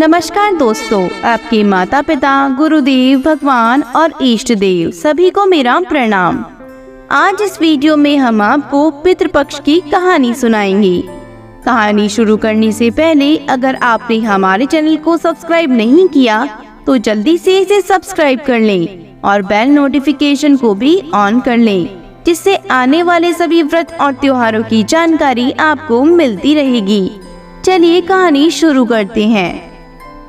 नमस्कार दोस्तों, आपके माता पिता, गुरुदेव, भगवान और इष्ट देव सभी को मेरा प्रणाम। आज इस वीडियो में हम आपको पितृपक्ष की कहानी सुनाएंगे। कहानी शुरू करने से पहले अगर आपने हमारे चैनल को सब्सक्राइब नहीं किया तो जल्दी से इसे सब्सक्राइब कर लें और बेल नोटिफिकेशन को भी ऑन कर लें, जिससे आने वाले सभी व्रत और त्योहारों की जानकारी आपको मिलती रहेगी। चलिए कहानी शुरू करते हैं।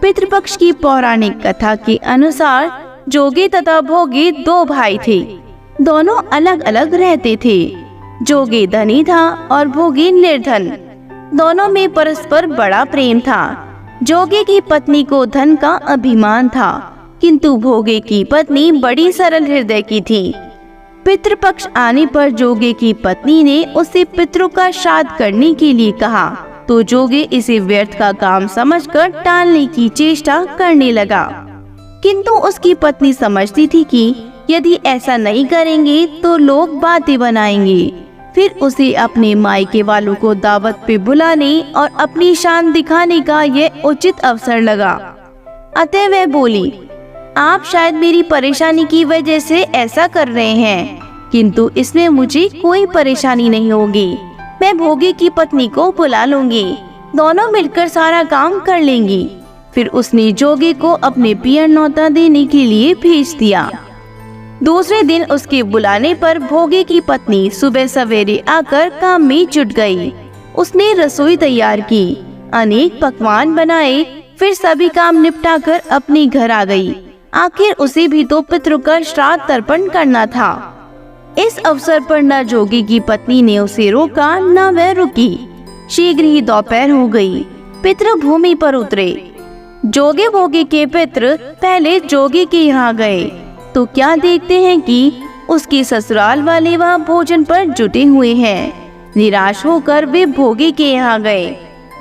पितृपक्ष की पौराणिक कथा के अनुसार जोगी तथा भोगी दो भाई थे। दोनों अलग अलग रहते थे। जोगी धनी था और भोगी निर्धन। दोनों में परस्पर बड़ा प्रेम था। जोगी की पत्नी को धन का अभिमान था, किंतु भोगी की पत्नी बड़ी सरल हृदय की थी। पितृपक्ष आने पर जोगी की पत्नी ने उसे पितरों का श्राद्ध करने के लिए कहा, तो जोगी इसे व्यर्थ का काम समझकर टालने की चेष्टा करने लगा। किंतु उसकी पत्नी समझती थी कि यदि ऐसा नहीं करेंगे तो लोग बातें बनाएंगे। फिर उसे अपने मायके वालों को दावत पे बुलाने और अपनी शान दिखाने का यह उचित अवसर लगा। अतः वह बोली, आप शायद मेरी परेशानी की वजह से ऐसा कर रहे हैं, किंतु इसमें मुझे कोई परेशानी नहीं होगी। मैं भोगी की पत्नी को बुला लूंगी, दोनों मिलकर सारा काम कर लेंगी। फिर उसने जोगी को अपने पियर न्योता देने के लिए भेज दिया। दूसरे दिन उसके बुलाने पर भोगी की पत्नी सुबह सवेरे आकर काम में जुट गई। उसने रसोई तैयार की, अनेक पकवान बनाए, फिर सभी काम निपटाकर अपने घर आ गई। आखिर उसे भी तो पितरों का श्राद्ध तर्पण करना था। इस अवसर पर न जोगी की पत्नी ने उसे रोका न वह रुकी। शीघ्र ही दोपहर हो गई। पितृ भूमि पर उतरे। जोगी भोगी के पितृ पहले जोगी के यहाँ गए तो क्या देखते हैं कि उसके ससुराल वाले वहाँ भोजन पर जुटे हुए हैं। निराश होकर वे भोगी के यहाँ गए।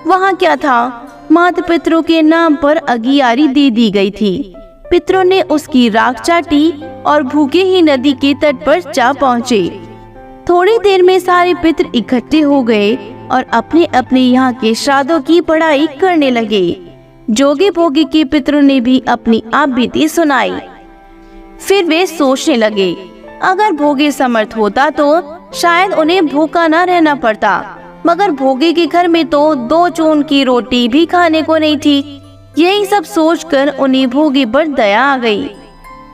वहाँ क्या था, माता पितरों के नाम पर अगियारी दे दी गई थी। पितरों ने उसकी राख चाटी और भूखे ही नदी के तट पर जा पहुँचे। थोड़ी देर में सारे पितर इकट्ठे हो गए और अपने अपने यहाँ के श्राद्धों की पढ़ाई करने लगे। जोगी भोगी के पितरों ने भी अपनी आप बीती सुनाई। फिर वे सोचने लगे, अगर भोगी समर्थ होता तो शायद उन्हें भूखा न रहना पड़ता, मगर भोगी के घर में तो 2 चून की रोटी भी खाने को नहीं थी। यही सब सोचकर उन्हें भोगी पर दया आ गई।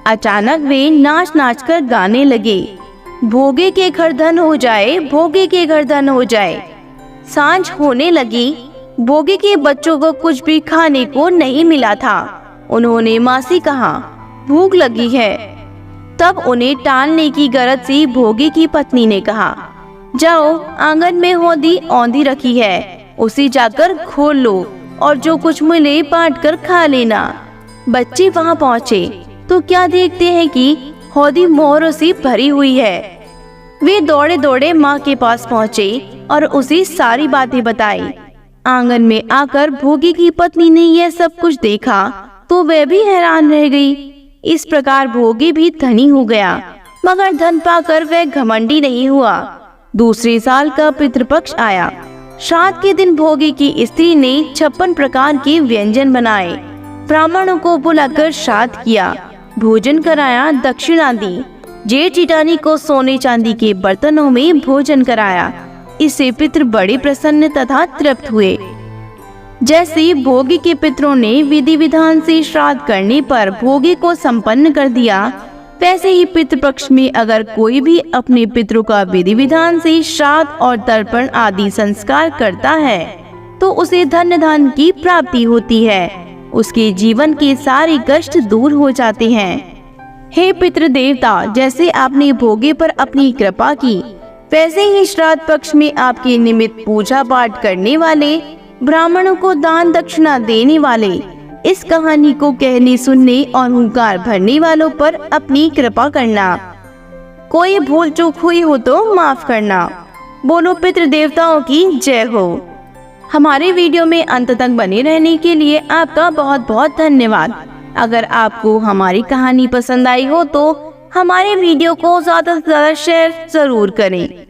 अचानक वे नाच नाच कर गाने लगे, भोगी के घर धन हो जाए, भोगी के घर धन हो जाए। सांझ होने लगी। भोगी के बच्चों को कुछ भी खाने को नहीं मिला था। उन्होंने माँ से कहा, भूख लगी है। तब उन्हें टालने की गरज से भोगी की पत्नी ने कहा, जाओ आंगन में हौदी औंधी रखी है, उसे जाकर खोल लो और जो कुछ मिले बांट कर खा लेना। बच्चे वहाँ पहुँचे तो क्या देखते हैं कि हौदी मोहरों से भरी हुई है। वे दौड़े दौड़े माँ के पास पहुँचे और उसे सारी बातें बताई। आंगन में आकर भोगी की पत्नी ने यह सब कुछ देखा तो वह भी हैरान रह गई। इस प्रकार भोगी भी धनी हो गया, मगर धन पाकर वह घमंडी नहीं हुआ। दूसरे साल का पितृपक्ष आया। श्राद्ध के दिन भोगी की स्त्री ने 56 प्रकार के व्यंजन बनाए। ब्राह्मणों को बुलाकर श्राद्ध किया, भोजन कराया, दक्षिणा दी। जेठ जिठानी को सोने चांदी के बर्तनों में भोजन कराया। इससे पितृ बड़े प्रसन्न तथा तृप्त हुए। जैसे भोगी के पितरों ने विधि विधान से श्राद्ध करने पर भोगी को संपन्न कर दिया, वैसे ही पितृपक्ष में अगर कोई भी अपने पितरों का विधि विधान से श्राद्ध और तर्पण आदि संस्कार करता है तो उसे धन धान की प्राप्ति होती है। उसके जीवन के सारे कष्ट दूर हो जाते हैं। हे पितृ देवता, जैसे आपने भोगी पर अपनी कृपा की, वैसे ही श्राद्ध पक्ष में आपके निमित्त पूजा पाठ करने वाले, ब्राह्मणों को दान दक्षिणा देने वाले, इस कहानी को कहने सुनने और हुंकार भरने वालों पर अपनी कृपा करना। कोई भूल चूक हुई हो तो माफ करना। बोलो पितृ देवताओं की जय हो। हमारे वीडियो में अंत तक बने रहने के लिए आपका बहुत बहुत धन्यवाद। अगर आपको हमारी कहानी पसंद आई हो तो हमारे वीडियो को ज्यादा से ज्यादा शेयर जरूर करें।